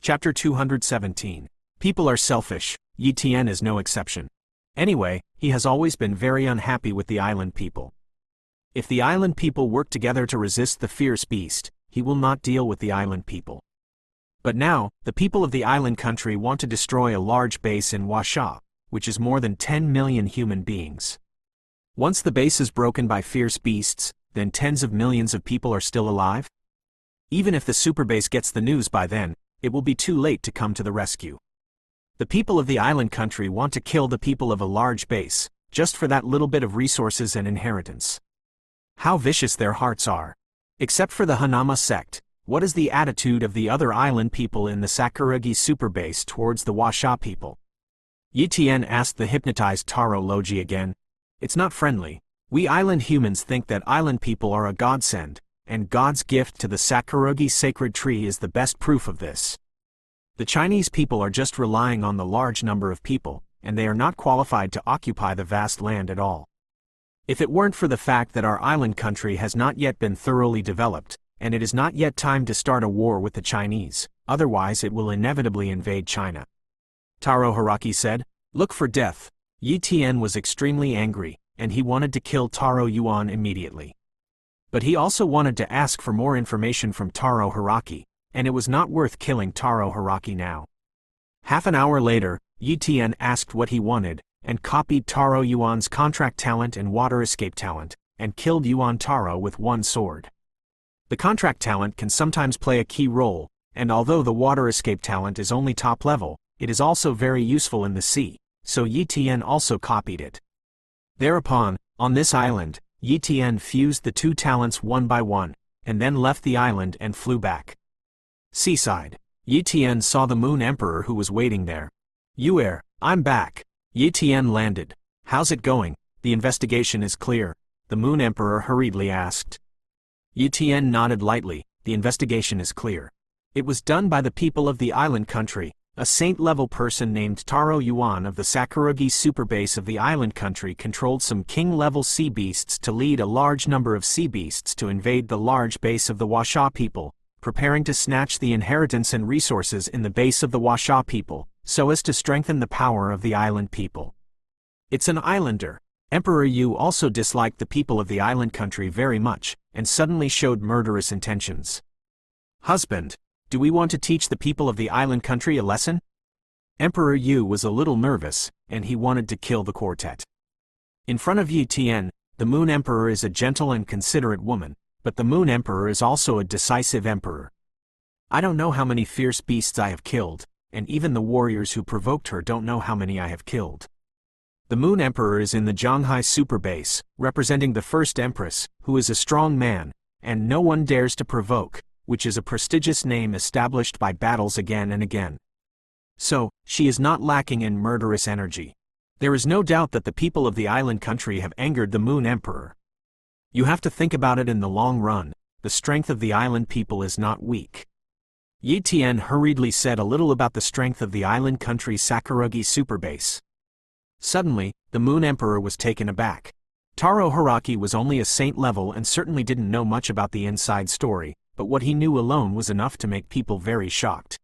Chapter 217. People are selfish, Yi Tian is no exception. Anyway, he has always been very unhappy with the island people. If the island people work together to resist the fierce beast, he will not deal with the island people. But now, the people of the island country want to destroy a large base in Huasha, which is more than 10 million human beings. Once the base is broken by fierce beasts, then tens of millions of people are still alive? Even if the superbase gets the news by then, it will be too late to come to the rescue. The people of the island country want to kill the people of a large base, just for that little bit of resources and inheritance. How vicious their hearts are. Except for the Hanama sect, what is the attitude of the other island people in the Sakuragi superbase towards the Huasha people? Yi Tian asked the hypnotized Taro Logi again. It's not friendly. We island humans think that island people are a godsend, and God's gift to the Sakuragi sacred tree is the best proof of this. The Chinese people are just relying on the large number of people, and they are not qualified to occupy the vast land at all. If it weren't for the fact that our island country has not yet been thoroughly developed, and it is not yet time to start a war with the Chinese, otherwise it will inevitably invade China. Taro Haraki said, "Look for death." Yi Tian was extremely angry, and he wanted to kill Taro Yuan immediately. But he also wanted to ask for more information from Taro Haraki, and it was not worth killing Taro Haraki now. Half an hour later, Yi Tian asked what he wanted, and copied Taro Yuan's contract talent and water escape talent, and killed Yuan Taro with one sword. The contract talent can sometimes play a key role, and although the water escape talent is only top level, it is also very useful in the sea, so Yi Tian also copied it. Thereupon, on this island, Yi Tian fused the two talents one by one, and then left the island and flew back. Seaside. Yi Tian saw the Moon Emperor who was waiting there. "Yuer, I'm back." Yi Tian landed. "How's it going? The investigation is clear," the Moon Emperor hurriedly asked. Yi Tian nodded lightly. "The investigation is clear. It was done by the people of the island country. A saint-level person named Taro Yuan of the Sakuragi superbase of the island country controlled some king-level sea beasts to lead a large number of sea beasts to invade the large base of the Huasha people, preparing to snatch the inheritance and resources in the base of the Huasha people, so as to strengthen the power of the island people. It's an islander." Emperor Yu also disliked the people of the island country very much, and suddenly showed murderous intentions. "Husband, do we want to teach the people of the island country a lesson?" Emperor Yu was a little nervous, and he wanted to kill the quartet. In front of Yi Tian, the Moon Emperor is a gentle and considerate woman, but the Moon Emperor is also a decisive emperor. "I don't know how many fierce beasts I have killed, and even the warriors who provoked her don't know how many I have killed." The Moon Emperor is in the Zhanghai superbase, representing the first empress, who is a strong man, and no one dares to provoke, which is a prestigious name established by battles again and again. So, she is not lacking in murderous energy. There is no doubt that the people of the island country have angered the Moon Emperor. You have to think about it in the long run. The strength of the island people is not weak. Yi Tian hurriedly said a little about the strength of the island country's Sakuragi superbase. Suddenly, the Moon Emperor was taken aback. Taro Haraki was only a saint level and certainly didn't know much about the inside story, but what he knew alone was enough to make people very shocked.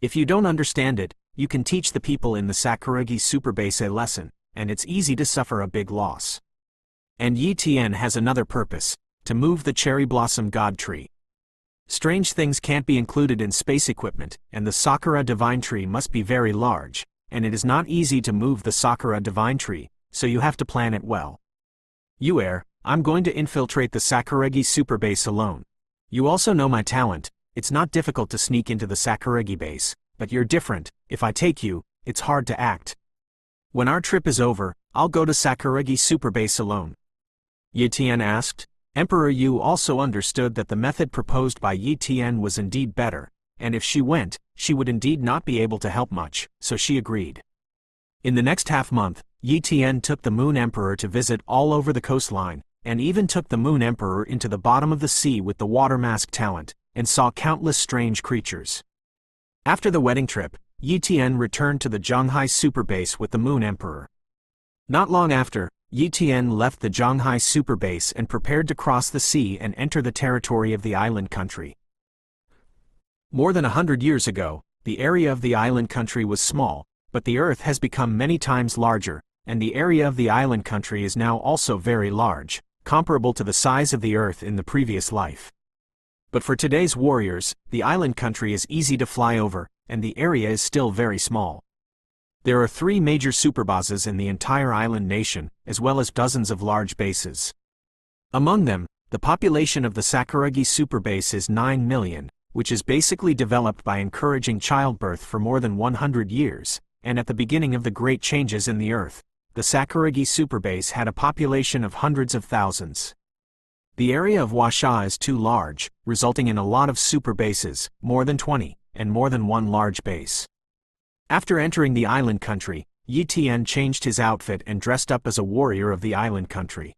If you don't understand it, you can teach the people in the Sakuragi superbase a lesson, and it's easy to suffer a big loss. And Yi Tian has another purpose, to move the cherry blossom god tree. Strange things can't be included in space equipment, and the Sakura divine tree must be very large, and it is not easy to move the Sakura divine tree, so you have to plan it well. "Yuer, I'm going to infiltrate the Sakuragi superbase alone. You also know my talent. It's not difficult to sneak into the Sakuragi base, but you're different. If I take you, it's hard to act. When our trip is over, I'll go to Sakuragi superbase alone." Yi Tian asked. Emperor Yu also understood that the method proposed by Yi Tian was indeed better, and if she went, she would indeed not be able to help much, so she agreed. In the next half-month, Yi Tian took the Moon Emperor to visit all over the coastline, and even took the Moon Emperor into the bottom of the sea with the water mask talent, and saw countless strange creatures. After the wedding trip, Yi Tian returned to the Zhanghai superbase with the Moon Emperor. Not long after, Yi Tian left the Zhanghai superbase and prepared to cross the sea and enter the territory of the island country. More than 100 years ago, The area of the island country was small, but the earth has become many times larger, and the area of the island country is now also very large, comparable to the size of the earth in the previous life. But for today's warriors, the island country is easy to fly over, and the area is still very small. There are 3 major superbases in the entire island nation, as well as dozens of large bases. Among them, the population of the Sakuragi superbase is 9 million, which is basically developed by encouraging childbirth for more than 100 years, and at the beginning of the great changes in the earth, the Sakuragi superbase had a population of hundreds of thousands. The area of Washa is too large, resulting in a lot of superbases, more than 20, and more than one large base. After entering the island country, Yi Tian changed his outfit and dressed up as a warrior of the island country.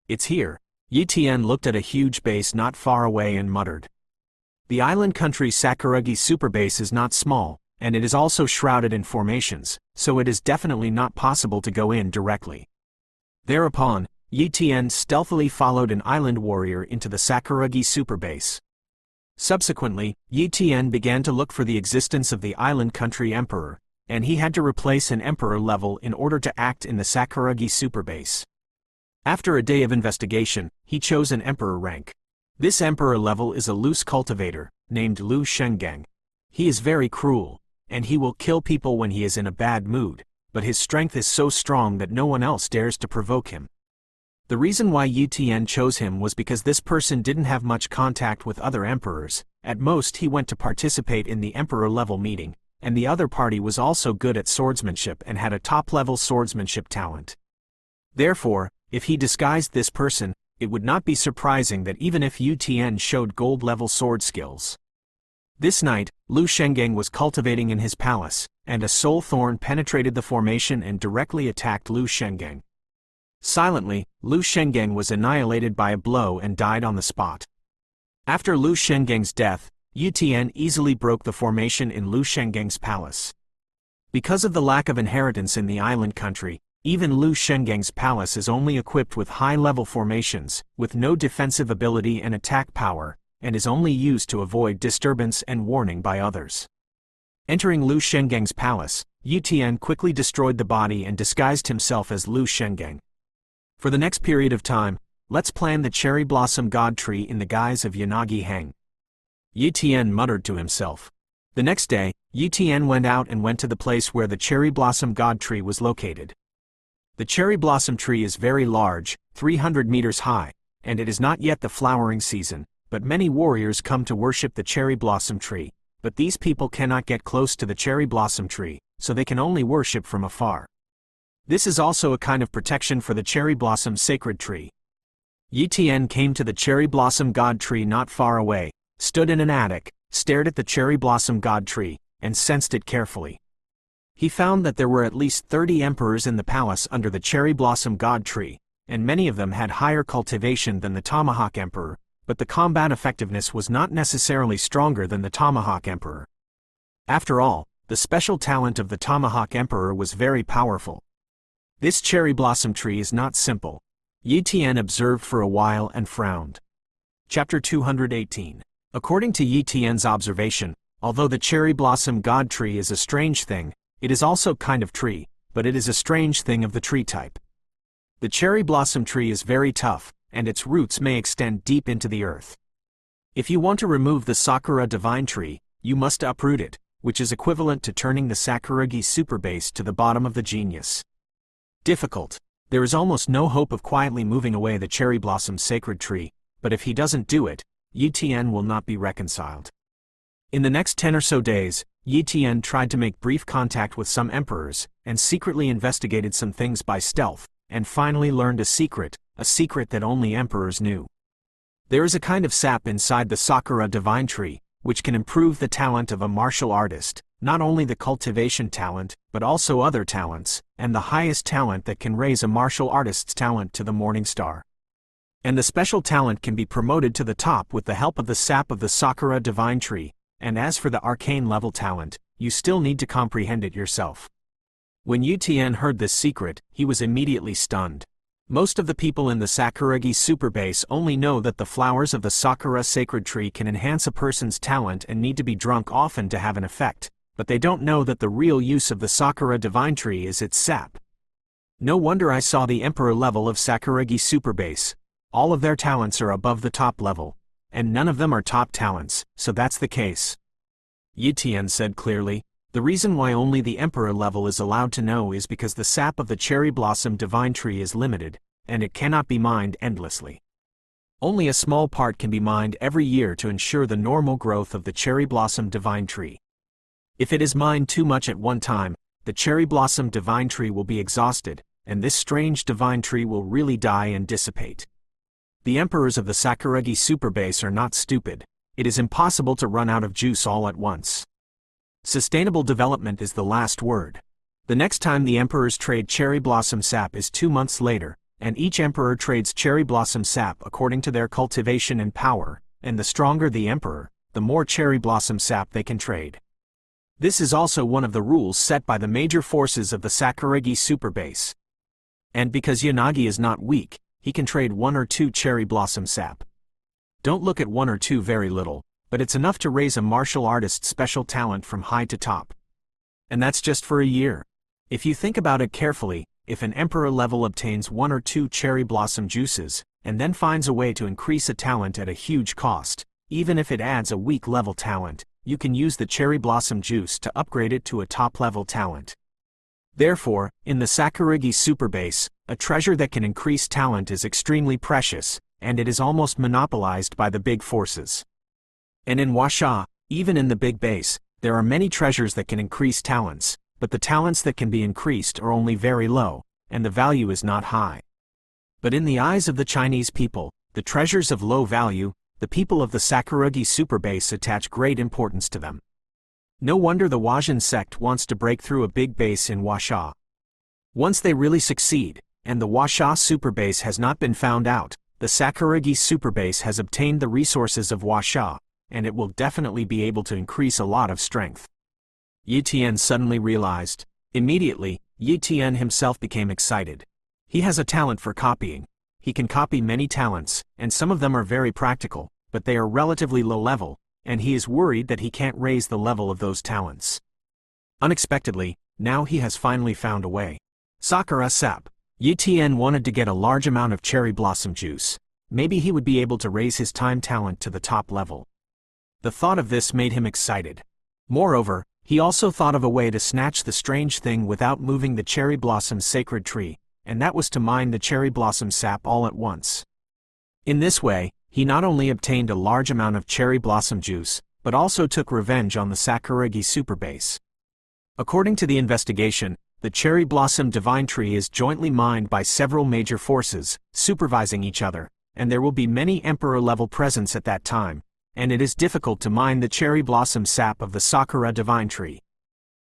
"It's here." Yi Tian looked at a huge base not far away and muttered. The island country's Sakuragi superbase is not small, and it is also shrouded in formations, so it is definitely not possible to go in directly. Thereupon, Yi Tian stealthily followed an island warrior into the Sakuragi superbase. Subsequently, Yi Tian began to look for the existence of the island country emperor, and he had to replace an emperor level in order to act in the Sakuragi superbase. After a day of investigation, he chose an emperor rank. This emperor level is a loose cultivator, named Lu Shenggang. He is very cruel, and he will kill people when he is in a bad mood, but his strength is so strong that no one else dares to provoke him. The reason why Yi Tian chose him was because this person didn't have much contact with other emperors. At most he went to participate in the emperor level meeting, and the other party was also good at swordsmanship and had a top-level swordsmanship talent. Therefore, if he disguised this person, it would not be surprising that even if Yi Tian showed gold-level sword skills. This night, Lu Shenggang was cultivating in his palace, and a soul thorn penetrated the formation and directly attacked Lu Shenggang. Silently, Lu Shenggang was annihilated by a blow and died on the spot. After Lu Shenggang's death, Yi Tian easily broke the formation in Lu Shenggang's palace. Because of the lack of inheritance in the island country, even Lu Shenggang's palace is only equipped with high-level formations, with no defensive ability and attack power, and is only used to avoid disturbance and warning by others. Entering Lu Shenggang's palace, Yi Tian quickly destroyed the body and disguised himself as Lu Shenggang. For the next period of time, let's plan the cherry blossom god tree in the guise of Yanagi Heng. Yi Tian muttered to himself. The next day, Yi Tian went out and went to the place where the cherry blossom god tree was located. The cherry blossom tree is very large, 300 meters high, and it is not yet the flowering season, but many warriors come to worship the cherry blossom tree, but these people cannot get close to the cherry blossom tree, so they can only worship from afar. This is also a kind of protection for the cherry blossom sacred tree. Yi Tian came to the cherry blossom god tree not far away, stood in an attic, stared at the cherry blossom god tree, and sensed it carefully. He found that there were at least 30 emperors in the palace under the cherry blossom god tree, and many of them had higher cultivation than the tomahawk emperor, but the combat effectiveness was not necessarily stronger than the tomahawk emperor. After all, the special talent of the tomahawk emperor was very powerful. This cherry blossom tree is not simple. Yi Tian observed for a while and frowned. Chapter 218. According to Yi Tian's observation, although the cherry blossom god tree is a strange thing, it is also kind of tree, but it is a strange thing of the tree type. The cherry blossom tree is very tough, and its roots may extend deep into the earth. If you want to remove the Sakura divine tree, you must uproot it, which is equivalent to turning the Sakuragi superbase to the bottom of the genius. Difficult. There is almost no hope of quietly moving away the cherry blossom sacred tree, but if he doesn't do it, Yi Tian will not be reconciled. In the next 10 or so days, Yi Tian tried to make brief contact with some emperors, and secretly investigated some things by stealth, and finally learned a secret that only emperors knew. There is a kind of sap inside the Sakura divine tree, which can improve the talent of a martial artist, not only the cultivation talent, but also other talents, and the highest talent that can raise a martial artist's talent to the morning star. And the special talent can be promoted to the top with the help of the sap of the Sakura divine tree, and as for the arcane level talent, you still need to comprehend it yourself. When Yi Tian heard this secret, he was immediately stunned. Most of the people in the Sakuragi Superbase only know that the flowers of the Sakura sacred tree can enhance a person's talent and need to be drunk often to have an effect, but they don't know that the real use of the Sakura divine tree is its sap. No wonder I saw the Emperor level of Sakuragi Superbase. All of their talents are above the top level, and none of them are top talents, so that's the case. Yitian said clearly, the reason why only the Emperor level is allowed to know is because the sap of the cherry blossom divine tree is limited, and it cannot be mined endlessly. Only a small part can be mined every year to ensure the normal growth of the cherry blossom divine tree. If it is mined too much at one time, the cherry blossom divine tree will be exhausted, and this strange divine tree will really die and dissipate. The emperors of the Sakuragi Superbase are not stupid. It is impossible to run out of juice all at once. Sustainable development is the last word. The next time the emperors trade cherry blossom sap is 2 months later, and each emperor trades cherry blossom sap according to their cultivation and power, and the stronger the emperor, the more cherry blossom sap they can trade. This is also one of the rules set by the major forces of the Sakuragi Superbase. And because Yanagi is not weak, he can trade 1 or 2 cherry blossom sap. Don't look at 1 or 2 very little, but it's enough to raise a martial artist's special talent from high to top. And that's just for a year. If you think about it carefully, if an emperor level obtains 1 or 2 cherry blossom juices, and then finds a way to increase a talent at a huge cost, even if it adds a weak level talent, you can use the cherry blossom juice to upgrade it to a top level talent. Therefore, in the Sakuragi Superbase, a treasure that can increase talent is extremely precious, and it is almost monopolized by the big forces. And in Washa, even in the big base, there are many treasures that can increase talents, but the talents that can be increased are only very low, and the value is not high. But in the eyes of the Chinese people, the treasures of low value, the people of the Sakuragi Superbase attach great importance to them. No wonder the Huajian sect wants to break through a big base in Washa. Once they really succeed, and the Washa Superbase has not been found out, the Sakuragi Superbase has obtained the resources of Washa, and it will definitely be able to increase a lot of strength. Yi Tian suddenly realized. Immediately, Yi Tian himself became excited. He has a talent for copying. He can copy many talents, and some of them are very practical, but they are relatively low level, and he is worried that he can't raise the level of those talents. Unexpectedly, now he has finally found a way. Sakura sap. Yi Tian wanted to get a large amount of cherry blossom juice. Maybe he would be able to raise his time talent to the top level. The thought of this made him excited. Moreover, he also thought of a way to snatch the strange thing without moving the cherry blossom sacred tree, and that was to mine the cherry blossom sap all at once. In this way, he not only obtained a large amount of cherry blossom juice, but also took revenge on the Sakuragi Superbase. According to the investigation, the cherry blossom divine tree is jointly mined by several major forces, supervising each other, and there will be many emperor-level presence at that time, and it is difficult to mine the cherry blossom sap of the Sakura divine tree.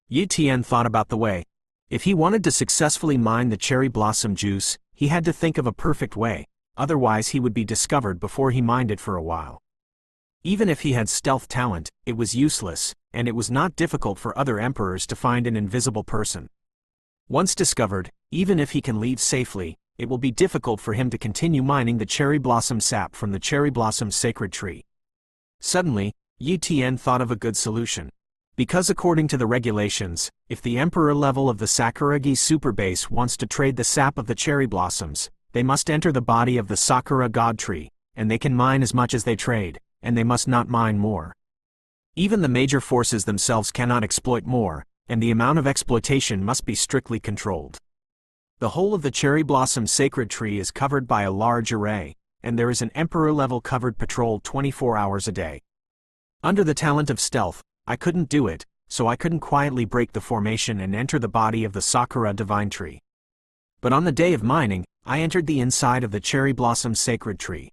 Yi Tian thought about the way. If he wanted to successfully mine the cherry blossom juice, he had to think of a perfect way, otherwise he would be discovered before he mined it for a while. Even if he had stealth talent, it was useless, and it was not difficult for other emperors to find an invisible person. Once discovered, even if he can leave safely, it will be difficult for him to continue mining the cherry blossom sap from the cherry blossom sacred tree. Suddenly, Yi Tian thought of a good solution. Because according to the regulations, if the emperor level of the Sakuragi Superbase wants to trade the sap of the cherry blossoms, they must enter the body of the Sakura god tree, and they can mine as much as they trade, and they must not mine more. Even the major forces themselves cannot exploit more, and the amount of exploitation must be strictly controlled. The whole of the cherry blossom sacred tree is covered by a large array, and there is an emperor-level covered patrol 24 hours a day. Under the talent of stealth, I couldn't do it, so I couldn't quietly break the formation and enter the body of the Sakura divine tree. But on the day of mining, I entered the inside of the cherry blossom sacred tree.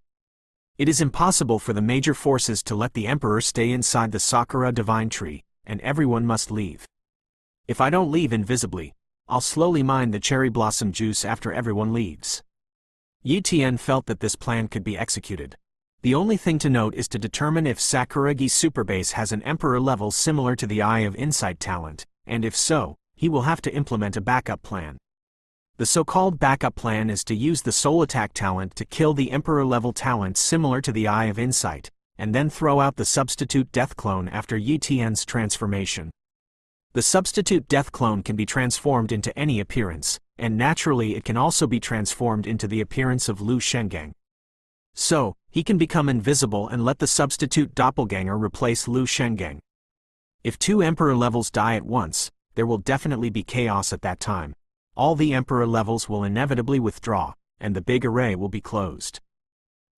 It is impossible for the major forces to let the emperor stay inside the Sakura divine tree, and everyone must leave. If I don't leave invisibly, I'll slowly mine the cherry blossom juice after everyone leaves. Yi Tian felt that this plan could be executed. The only thing to note is to determine if Sakuragi Superbase has an emperor level similar to the Eye of Insight talent, and if so, he will have to implement a backup plan. The so-called backup plan is to use the soul attack talent to kill the Emperor-level talent similar to the Eye of Insight, and then throw out the substitute death clone after Yi Tian's transformation. The substitute death clone can be transformed into any appearance, and naturally it can also be transformed into the appearance of Lu Shengang. So, he can become invisible and let the substitute doppelganger replace Lu Shengang. If two Emperor levels die at once, there will definitely be chaos at that time. All the Emperor levels will inevitably withdraw, and the big array will be closed.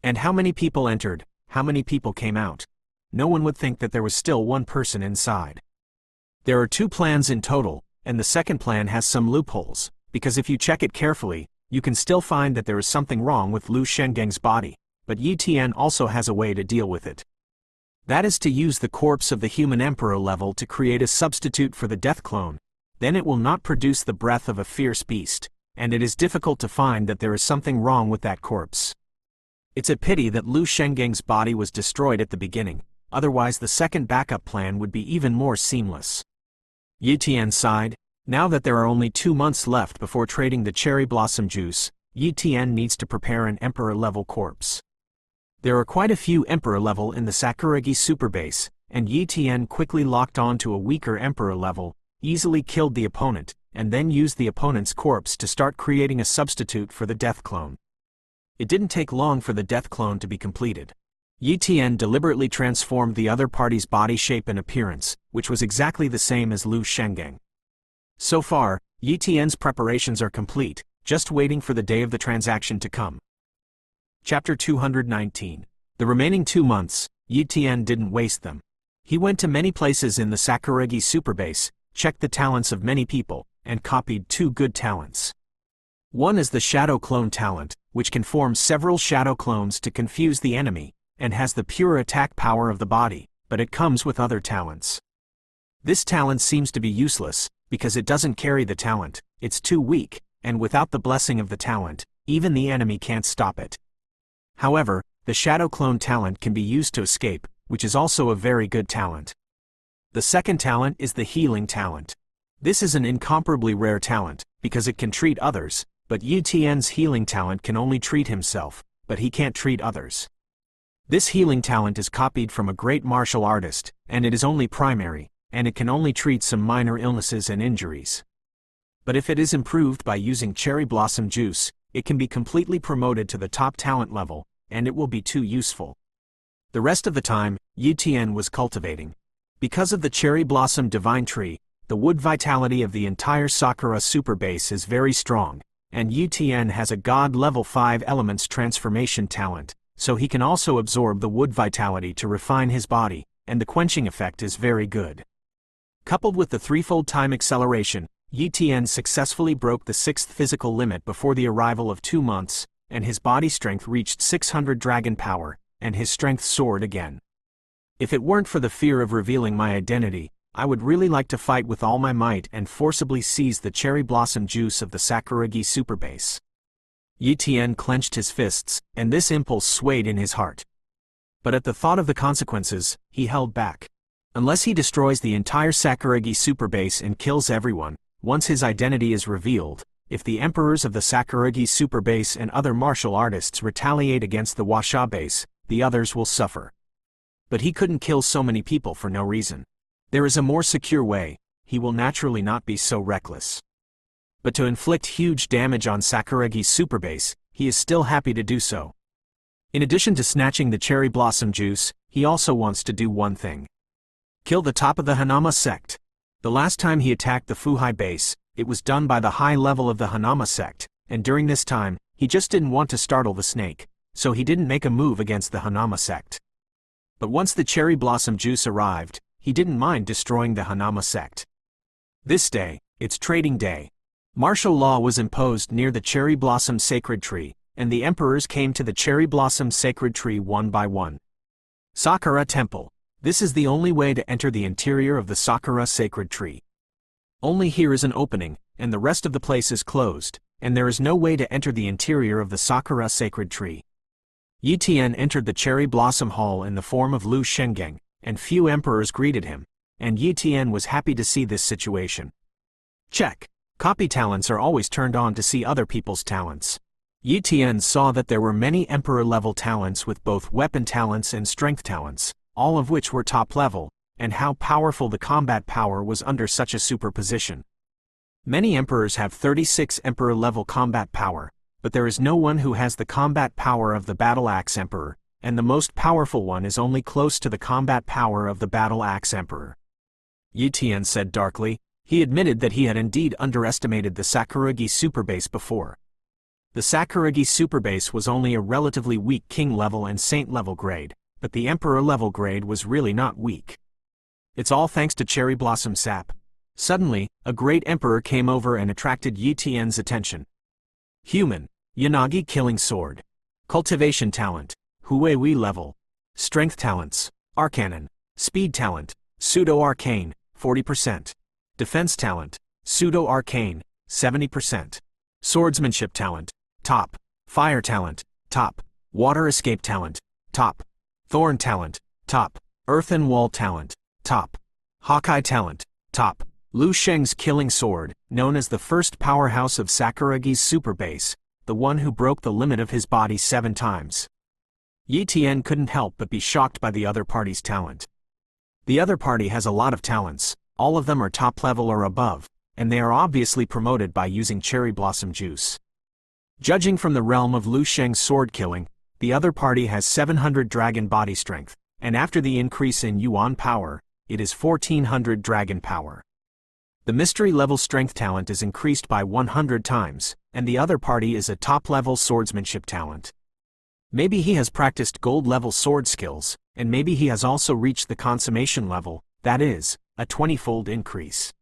And how many people entered? How many people came out? No one would think that there was still one person inside. There are two plans in total, and the second plan has some loopholes, because if you check it carefully, you can still find that there is something wrong with Lu Shengang's body, but Yi Tian also has a way to deal with it. That is to use the corpse of the human Emperor level to create a substitute for the death clone. Then it will not produce the breath of a fierce beast, and it is difficult to find that there is something wrong with that corpse. It's a pity that Lu Shengang's body was destroyed at the beginning, otherwise the second backup plan would be even more seamless. Yi Tian sighed. Now that there are only 2 months left before trading the cherry blossom juice, Yi Tian needs to prepare an Emperor-level corpse. There are quite a few Emperor level in the Sakuragi superbase, and Yi Tian quickly locked on to a weaker Emperor level, easily killed the opponent, and then used the opponent's corpse to start creating a substitute for the death clone. It didn't take long for the death clone to be completed. Yi Tian deliberately transformed the other party's body shape and appearance, which was exactly the same as Lu Shengang. So far, Yi Tian's preparations are complete, just waiting for the day of the transaction to come. Chapter 219. The remaining 2 months, Yi Tian didn't waste them. He went to many places in the Sakuragi superbase, checked the talents of many people, and copied 2 good talents. One is the shadow clone talent, which can form several shadow clones to confuse the enemy, and has the pure attack power of the body, but it comes with other talents. This talent seems to be useless, because it doesn't carry the talent, it's too weak, and without the blessing of the talent, even the enemy can't stop it. However, the shadow clone talent can be used to escape, which is also a very good talent. The second talent is the healing talent. This is an incomparably rare talent, because it can treat others, but Yi Tian's healing talent can only treat himself, but he can't treat others. This healing talent is copied from a great martial artist, and it is only primary, and it can only treat some minor illnesses and injuries. But if it is improved by using cherry blossom juice, it can be completely promoted to the top talent level, and it will be too useful. The rest of the time, Yi Tian was cultivating. Because of the cherry blossom divine tree, the wood vitality of the entire Sakura super base is very strong, and Yi Tian has a god level 5 elements transformation talent, so he can also absorb the wood vitality to refine his body, and the quenching effect is very good. Coupled with the threefold time acceleration, Yi Tian successfully broke the 6th physical limit before the arrival of 2 months, and his body strength reached 600 dragon power, and his strength soared again. If it weren't for the fear of revealing my identity, I would really like to fight with all my might and forcibly seize the cherry blossom juice of the Sakuragi superbase. Yi Tian clenched his fists, and this impulse swayed in his heart. But at the thought of the consequences, he held back. Unless he destroys the entire Sakuragi superbase and kills everyone, once his identity is revealed, if the emperors of the Sakuragi superbase and other martial artists retaliate against the Washa base, the others will suffer. But he couldn't kill so many people for no reason. There is a more secure way, he will naturally not be so reckless. But to inflict huge damage on Sakuragi's superbase, he is still happy to do so. In addition to snatching the cherry blossom juice, he also wants to do one thing. Kill the top of the Hanama sect. The last time he attacked the Fuhai base, it was done by the high level of the Hanama sect, and during this time, he just didn't want to startle the snake, so he didn't make a move against the Hanama sect. But once the cherry blossom juice arrived, he didn't mind destroying the Hanama sect. This day, it's trading day. Martial law was imposed near the cherry blossom sacred tree, and the emperors came to the cherry blossom sacred tree one by one. Sakura Temple. This is the only way to enter the interior of the Sakura sacred tree. Only here is an opening, and the rest of the place is closed, and there is no way to enter the interior of the Sakura sacred tree. Yi Tian entered the cherry blossom hall in the form of Lu Shengang, and few emperors greeted him, and Yi Tian was happy to see this situation. Check. Copy talents are always turned on to see other people's talents. Yi Tian saw that there were many emperor-level talents with both weapon talents and strength talents, all of which were top-level, and how powerful the combat power was under such a superposition. Many emperors have 36 emperor-level combat power, but there is no one who has the combat power of the Battle Axe Emperor, and the most powerful one is only close to the combat power of the Battle Axe Emperor. Yi Tian said darkly. He admitted that he had indeed underestimated the Sakuragi superbase before. The Sakuragi superbase was only a relatively weak king-level and saint-level grade, but the emperor-level grade was really not weak. It's all thanks to cherry blossom sap. Suddenly, a great emperor came over and attracted Yi Tian's attention. Human, Yanagi killing sword. Cultivation talent, Huihui level. Strength talents, Arcanon. Speed talent, Pseudo-Arcane, 40%. Defense talent, Pseudo-Arcane, 70%. Swordsmanship talent, top. Fire talent, top. Water escape talent, top. Thorn talent, top. Earth and wall talent, top. Hawkeye talent, top. Lu Sheng's killing sword, known as the first powerhouse of Sakuragi's superbase, the one who broke the limit of his body 7 times. Yi Tian couldn't help but be shocked by the other party's talent. The other party has a lot of talents, all of them are top level or above, and they are obviously promoted by using cherry blossom juice. Judging from the realm of Lu Sheng's sword killing, the other party has 700 dragon body strength, and after the increase in yuan power, it is 1400 dragon power. The mystery level strength talent is increased by 100 times, and the other party is a top-level swordsmanship talent. Maybe he has practiced gold-level sword skills, and maybe he has also reached the consummation level, that is, a 20-fold increase.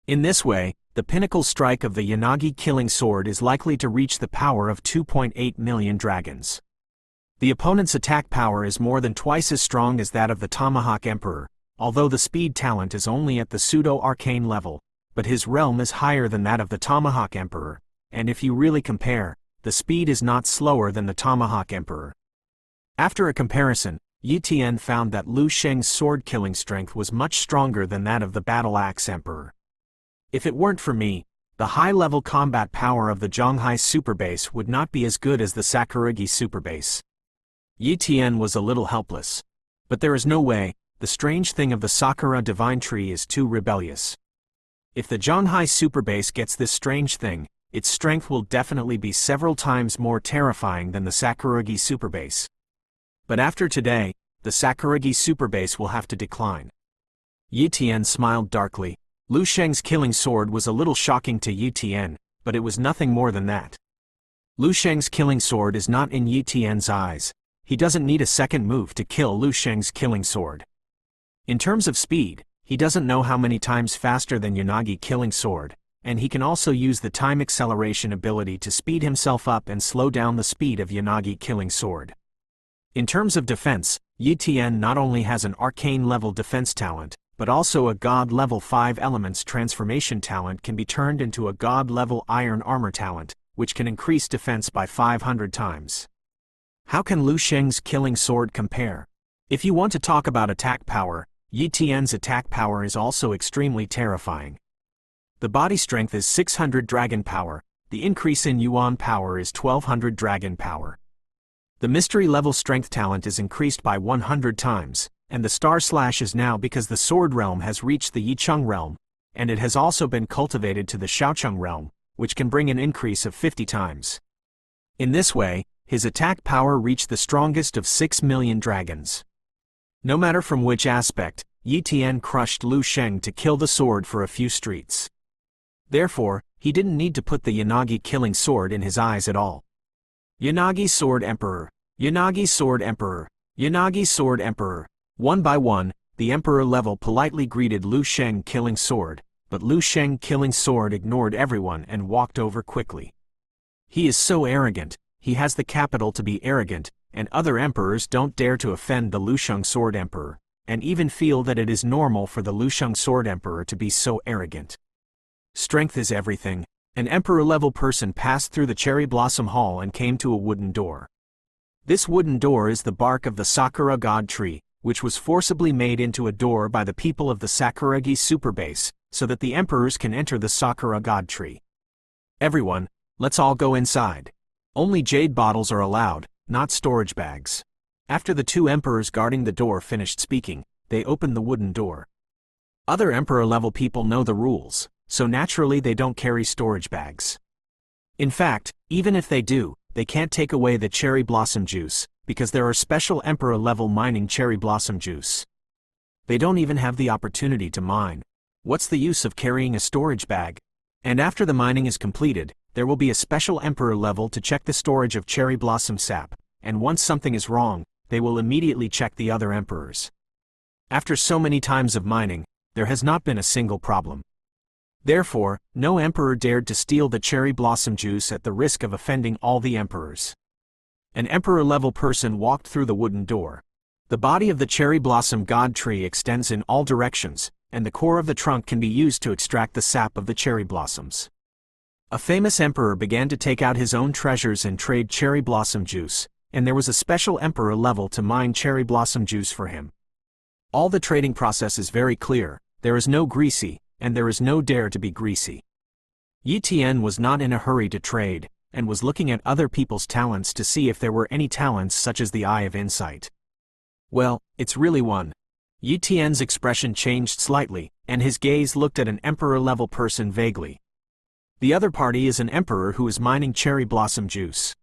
In this way, the pinnacle strike of the Yanagi killing sword is likely to reach the power of 2.8 million dragons. The opponent's attack power is more than twice as strong as that of the Tomahawk Emperor, although the speed talent is only at the pseudo-arcane level, but his realm is higher than that of the Tomahawk Emperor, and if you really compare, the speed is not slower than the Tomahawk Emperor. After a comparison, Yi Tian found that Lu Sheng's sword-killing strength was much stronger than that of the Battle Axe Emperor. If it weren't for me, the high-level combat power of the Zhonghai superbase would not be as good as the Sakuragi superbase. Yi Tian was a little helpless. But there is no way. The strange thing of the Sakura Divine Tree is too rebellious. If the Zhonghai superbase gets this strange thing, its strength will definitely be several times more terrifying than the Sakuragi superbase. But after today, the Sakuragi superbase will have to decline. Yi Tian smiled darkly. Lu Sheng's killing sword was a little shocking to Yi Tian, but it was nothing more than that. Lu Sheng's killing sword is not in Yi Tian's eyes. He doesn't need a second move to kill Lu Sheng's killing sword. In terms of speed, he doesn't know how many times faster than Yanagi killing sword, and he can also use the time acceleration ability to speed himself up and slow down the speed of Yanagi killing sword. In terms of defense, Yi Tian not only has an arcane-level defense talent, but also a God-level 5 elements transformation talent can be turned into a God-level iron armor talent, which can increase defense by 500 times. How can Lu Sheng's killing sword compare? If you want to talk about attack power, Yi Tian's attack power is also extremely terrifying. The body strength is 600 dragon power, the increase in yuan power is 1200 dragon power. The mystery level strength talent is increased by 100 times, and the star slash is now because the sword realm has reached the Yicheng realm, and it has also been cultivated to the Shaocheng realm, which can bring an increase of 50 times. In this way, his attack power reached the strongest of 6 million dragons. No matter from which aspect, Yi Tian crushed Lu Sheng to kill the sword for a few streets. Therefore, he didn't need to put the Yanagi killing sword in his eyes at all. Yanagi Sword Emperor, Yanagi Sword Emperor, Yanagi Sword Emperor. One by one, the Emperor level politely greeted Lu Sheng killing sword, but Lu Sheng killing sword ignored everyone and walked over quickly. He is so arrogant, he has the capital to be arrogant, and other emperors don't dare to offend the Lu Sheng Sword Emperor, and even feel that it is normal for the Lu Sheng Sword Emperor to be so arrogant. Strength is everything. An emperor-level person passed through the Cherry Blossom Hall and came to a wooden door. This wooden door is the bark of the Sakura God Tree, which was forcibly made into a door by the people of the Sakuragi superbase, so that the emperors can enter the Sakura god tree. Everyone, let's all go inside. Only jade bottles are allowed, not storage bags. After the two emperors guarding the door finished speaking, they opened the wooden door. Other emperor-level people know the rules, so naturally they don't carry storage bags. In fact, even if they do, they can't take away the cherry blossom juice, because there are special emperor-level mining cherry blossom juice. They don't even have the opportunity to mine. What's the use of carrying a storage bag? And after the mining is completed, there will be a special emperor level to check the storage of cherry blossom sap, and once something is wrong, they will immediately check the other emperors. After so many times of mining, there has not been a single problem. Therefore, no emperor dared to steal the cherry blossom juice at the risk of offending all the emperors. An emperor-level person walked through the wooden door. The body of the cherry blossom god tree extends in all directions, and the core of the trunk can be used to extract the sap of the cherry blossoms. A famous emperor began to take out his own treasures and trade cherry blossom juice, and there was a special emperor level to mine cherry blossom juice for him. All the trading process is very clear, there is no greasy, and there is no dare to be greasy. Yi Tian was not in a hurry to trade, and was looking at other people's talents to see if there were any talents such as the eye of insight. Well, it's really one. Yi Tian's expression changed slightly, and his gaze looked at an emperor-level person vaguely. The other party is an emperor who is mining cherry blossom juice.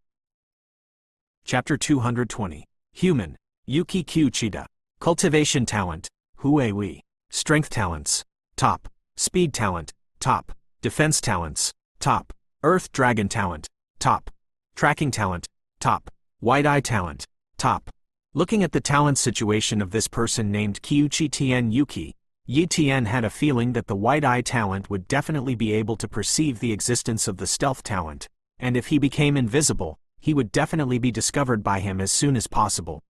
Chapter 220. Human. Yuki Kyuchida. Cultivation talent. Huiwi. Strength talents. Top. Speed talent. Top. Defense talents. Top. Earth dragon talent. Top. Tracking talent. Top. White eye talent. Top. Looking at the talent situation of this person named Kyuchi Tien Yuki, Yi Tian had a feeling that the white eye talent would definitely be able to perceive the existence of the stealth talent, and if he became invisible, he would definitely be discovered by him as soon as possible.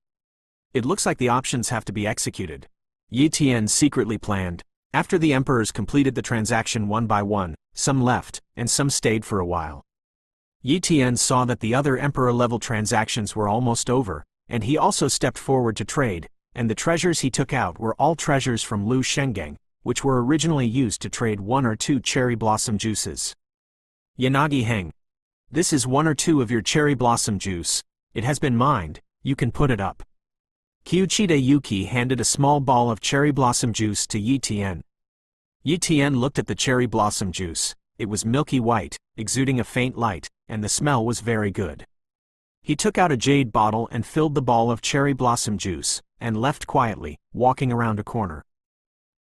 It looks like the options have to be executed. Yi Tian secretly planned. After the emperors completed the transaction one by one, some left, and some stayed for a while. Yi Tian saw that the other emperor-level transactions were almost over, and he also stepped forward to trade, and the treasures he took out were all treasures from Lu Shenggang, which were originally used to trade 1 or 2 cherry blossom juices. Yanagi Heng. This is 1 or 2 of your cherry blossom juice, it has been mined, you can put it up. Kyuchida Yuki handed a small ball of cherry blossom juice to Yi Tian. Yi Tian looked at the cherry blossom juice, it was milky white, exuding a faint light, and the smell was very good. He took out a jade bottle and filled the ball of cherry blossom juice, and left quietly, walking around a corner.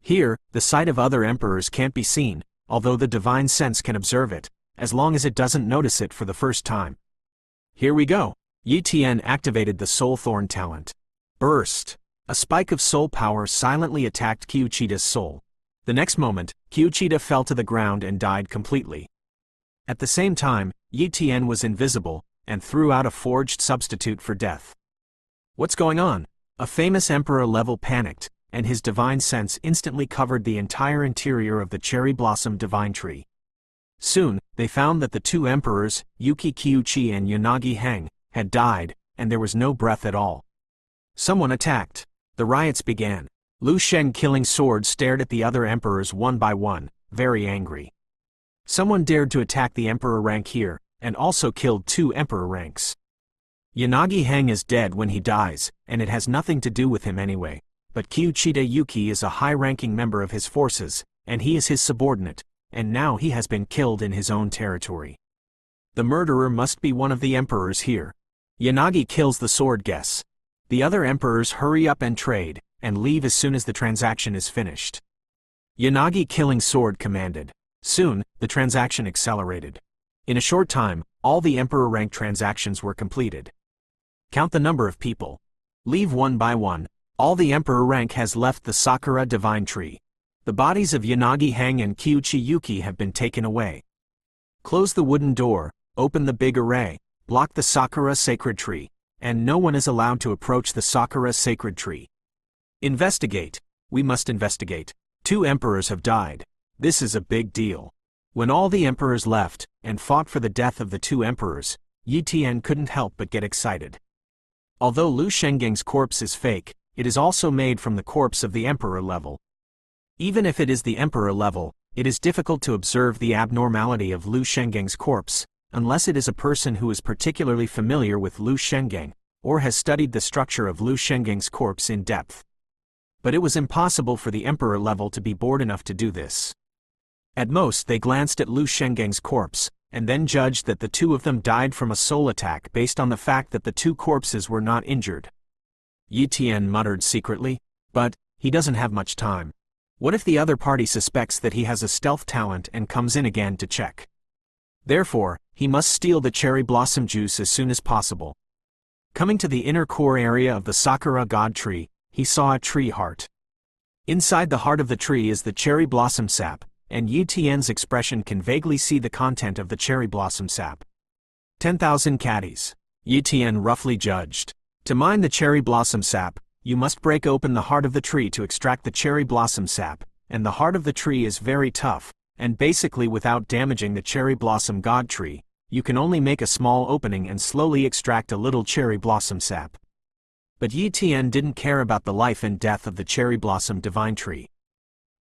Here, the sight of other emperors can't be seen, although the divine sense can observe it, as long as it doesn't notice it for the first time. Here we go. Yi Tian activated the soul thorn talent. Burst. A spike of soul power silently attacked Kyuchida's soul. The next moment, Kyuchida fell to the ground and died completely. At the same time, Yi Tian was invisible, and threw out a forged substitute for death. What's going on? A famous emperor level panicked, and his divine sense instantly covered the entire interior of the cherry blossom divine tree. Soon, they found that the 2 emperors, Yuki Kyuchi and Yanagi Heng, had died, and there was no breath at all. Someone attacked. The riots began. Lu Sheng killing sword stared at the other emperors one by one, very angry. Someone dared to attack the emperor rank here, and also killed 2 emperor ranks. Yanagi Heng is dead when he dies, and it has nothing to do with him anyway, but Kyuchida Yuki is a high-ranking member of his forces, and he is his subordinate, and now he has been killed in his own territory. The murderer must be one of the emperors here. Yanagi kills the sword guess. The other emperors hurry up and trade, and leave as soon as the transaction is finished. Yanagi killing sword commanded. Soon, the transaction accelerated. In a short time, all the emperor rank transactions were completed. Count the number of people. Leave one by one. All the emperor rank has left the Sakura divine tree. The bodies of Yanagi Heng and Kyuchi Yuki have been taken away. Close the wooden door, open the big array, block the Sakura sacred tree, and no one is allowed to approach the Sakura sacred tree. Investigate. We must investigate. 2 emperors have died. This is a big deal. When all the emperors left, and fought for the death of the 2 emperors, Yi Tian couldn't help but get excited. Although Lu Shenggang's corpse is fake, it is also made from the corpse of the emperor level. Even if it is the emperor level, it is difficult to observe the abnormality of Lu Shengeng's corpse, unless it is a person who is particularly familiar with Lu Shengeng, or has studied the structure of Lu Shengeng's corpse in depth. But it was impossible for the emperor level to be bored enough to do this. At most they glanced at Lu Shengeng's corpse, and then judged that the two of them died from a soul attack based on the fact that the two corpses were not injured. Yi Tian muttered secretly, but he doesn't have much time. What if the other party suspects that he has a stealth talent and comes in again to check? Therefore, he must steal the cherry blossom juice as soon as possible. Coming to the inner core area of the Sakura God tree, he saw a tree heart. Inside the heart of the tree is the cherry blossom sap, and Yi Tian's expression can vaguely see the content of the cherry blossom sap. 10,000 caddies. Yi Tian roughly judged. To mine the cherry blossom sap, you must break open the heart of the tree to extract the cherry blossom sap, and the heart of the tree is very tough, and basically without damaging the cherry blossom god tree, you can only make a small opening and slowly extract a little cherry blossom sap. But Yi Tian didn't care about the life and death of the cherry blossom divine tree.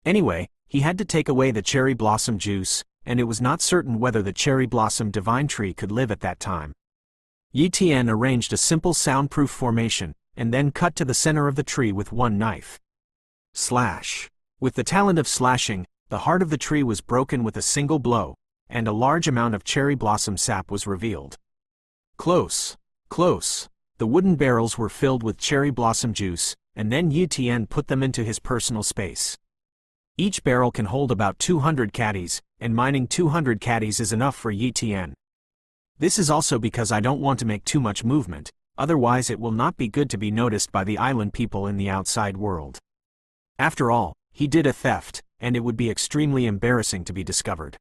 Anyway, he had to take away the cherry blossom juice, and it was not certain whether the cherry blossom divine tree could live at that time. Yi Tian arranged a simple soundproof formation, and then cut to the center of the tree with one knife. Slash. With the talent of slashing, the heart of the tree was broken with a single blow, and a large amount of cherry blossom sap was revealed. Close. Close. The wooden barrels were filled with cherry blossom juice, and then Yi Tian put them into his personal space. Each barrel can hold about 200 caddies, and mining 200 caddies is enough for Yi Tian. This is also because I don't want to make too much movement, otherwise it will not be good to be noticed by the island people in the outside world. After all, he did a theft, and it would be extremely embarrassing to be discovered.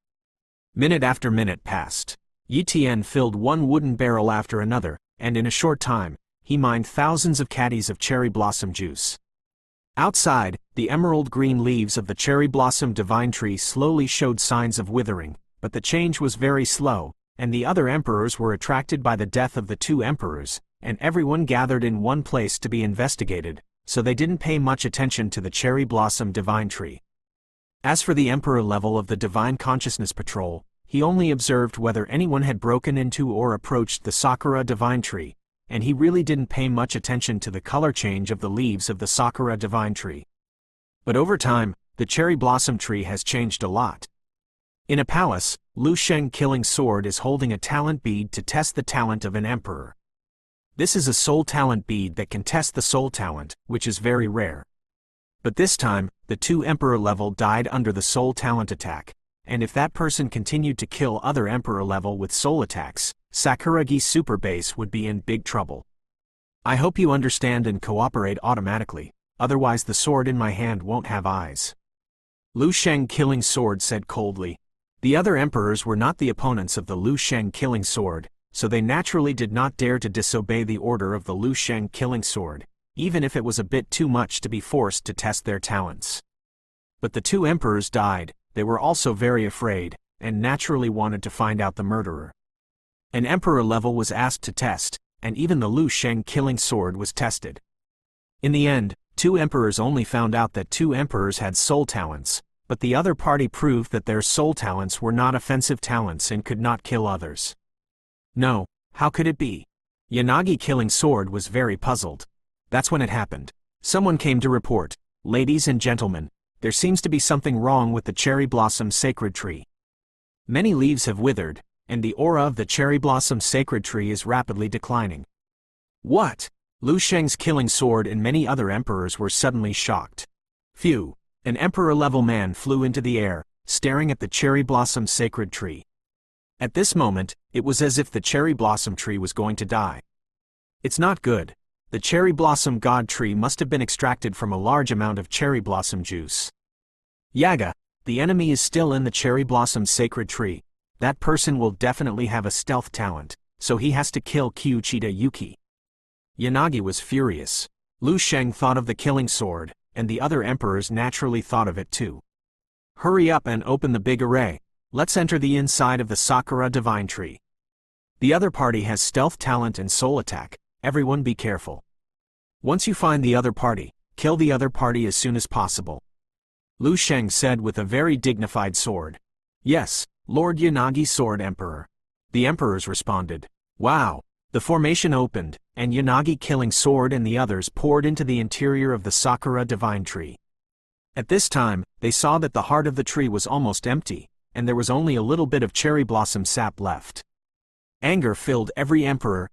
Minute after minute passed. Yi Tian filled one wooden barrel after another, and in a short time, he mined thousands of caddies of cherry blossom juice. Outside, the emerald green leaves of the cherry blossom divine tree slowly showed signs of withering, but the change was very slow, and the other emperors were attracted by the death of the two emperors, and everyone gathered in one place to be investigated, so they didn't pay much attention to the cherry blossom divine tree. As for the emperor level of the Divine Consciousness Patrol, he only observed whether anyone had broken into or approached the Sakura divine tree, and he really didn't pay much attention to the color change of the leaves of the Sakura divine tree. But over time, the cherry blossom tree has changed a lot. In a palace, Lu Sheng Killing Sword is holding a talent bead to test the talent of an emperor. This is a soul talent bead that can test the soul talent, which is very rare. But this time, the two emperor level died under the soul talent attack, and if that person continued to kill other emperor level with soul attacks, Sakuragi Super Base would be in big trouble. I hope you understand and cooperate automatically, otherwise the sword in my hand won't have eyes. Lu Sheng Killing Sword said coldly. The other emperors were not the opponents of the Lu Sheng Killing Sword, so they naturally did not dare to disobey the order of the Lu Sheng Killing Sword, even if it was a bit too much to be forced to test their talents. But the two emperors died, they were also very afraid, and naturally wanted to find out the murderer. An emperor level was asked to test, and even the Lu Sheng Killing Sword was tested. In the end, two emperors only found out that two emperors had soul talents, but the other party proved that their soul talents were not offensive talents and could not kill others. No, how could it be? Yanagi Killing Sword was very puzzled. That's when it happened. Someone came to report, "Ladies and gentlemen, there seems to be something wrong with the cherry blossom sacred tree. Many leaves have withered, and the aura of the cherry blossom sacred tree is rapidly declining." What? Lu Sheng's Killing Sword and many other emperors were suddenly shocked. Phew! An emperor-level man flew into the air, staring at the cherry blossom sacred tree. At this moment, it was as if the cherry blossom tree was going to die. It's not good. The cherry blossom god tree must have been extracted from a large amount of cherry blossom juice. Yaga, the enemy is still in the cherry blossom sacred tree. That person will definitely have a stealth talent, so he has to kill Kyuchida Yuki. Yanagi was furious. Lu Sheng thought of the killing sword, and the other emperors naturally thought of it too. Hurry up and open the big array. Let's enter the inside of the Sakura divine tree. The other party has stealth talent and soul attack, everyone be careful. Once you find the other party, kill the other party as soon as possible. Lu Sheng said with a very dignified sword. Yes, Lord Yanagi Sword Emperor. The emperors responded. Wow. The formation opened, and Yanagi killing sword and the others poured into the interior of the Sakura divine tree. At this time, they saw that the heart of the tree was almost empty, and there was only a little bit of cherry blossom sap left. Anger filled every emperor,